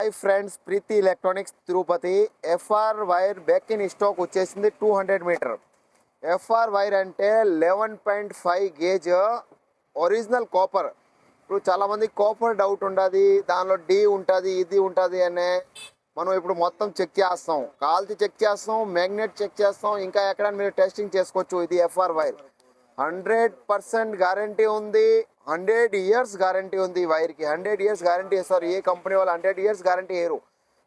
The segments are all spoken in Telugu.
Hi friends, Preethi electronics Tirupati. FR wire back in stock వచ్చేసింది 200 మీటర్. ఎఫ్ఆర్ వైర్ అంటే 11.5 గేజ్ ఒరిజినల్ కాపర్. ఇప్పుడు చాలామంది కాపర్ డౌట్ ఉంటుంది, దానిలో డి ఉంటుంది ఇది ఉంటుంది అనే. మనం ఇప్పుడు మొత్తం చెక్ చేస్తాం, కాల్చి చెక్ చేస్తాం, మ్యాగ్నెట్ చెక్ చేస్తాం, ఇంకా ఎక్కడ మీరు టెస్టింగ్ చేసుకోవచ్చు. ఇది ఎఫ్ఆర్ వైర్ 100% గ్యారంటీ ఉంది, 100 ఇయర్స్ గ్యారంటీ ఉంది. వైర్కి 100 ఇయర్స్ గ్యారంటీ ఇస్తారు. ఏ కంపెనీ వాళ్ళు 100 ఇయర్స్ గ్యారంటీ ఇయ్యరు,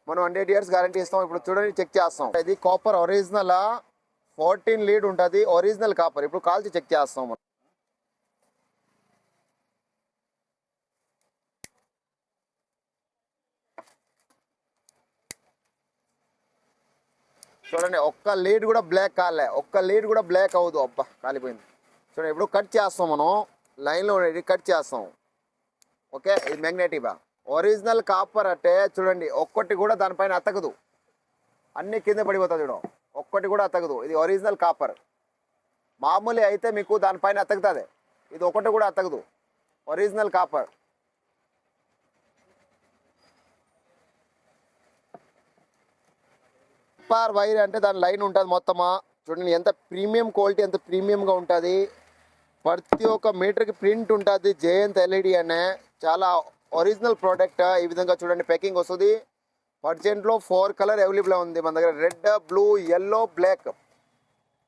మనం 100 ఇయర్స్ గ్యారంటీ ఇస్తాం. ఇప్పుడు చూడండి, చెక్ చేస్తాం. ఇది కాపర్ ఒరిజినల్ 14 లీడ్ ఉంటుంది, ఒరిజినల్ కాపర్. ఇప్పుడు కాల్చి చెక్ చేస్తాం మనం. చూడండి, ఒక్క లీడ్ కూడా బ్లాక్ కాలే, ఒక్క లీడ్ కూడా బ్లాక్ అవ్వదు. అబ్బా, కాలిపోయింది. చూడండి, ఇప్పుడు కట్ చేస్తాం మనం, లైన్లో ఇది కట్ చేస్తాం. ఓకే, ఇది మ్యాగ్నెటిక్ ఒరిజినల్ కాపర్ అంటే చూడండి, ఒక్కటి కూడా దానిపైన అతకదు, అన్ని కింద పడిపోతుంది. చూడం, ఒక్కటి కూడా అతకదు. ఇది ఒరిజినల్ కాపర్. మామూలు అయితే మీకు దానిపైన అతకుతుంది, ఇది ఒకటి కూడా అతకదు. Original copper. ఎఫ్ఆర్ వైర్ అంటే దాని లైన్ ఉంటుంది మొత్తమా. చూడండి ఎంత ప్రీమియం క్వాలిటీ, ఎంత ప్రీమియంగా ఉంటుంది. ప్రతి ఒక్క మీటర్కి ప్రింట్ ఉంటుంది, జయంత్ ఎల్ఈడి అనే. చాలా ఒరిజినల్ ప్రోడక్ట్. ఈ విధంగా చూడండి ప్యాకింగ్ వస్తుంది. పర్జెంట్లో 4 కలర్ అవైలబుల్ ఉంది మన దగ్గర, red, blue, yellow, black.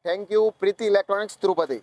Thank you, Preethi electronics Tirupati.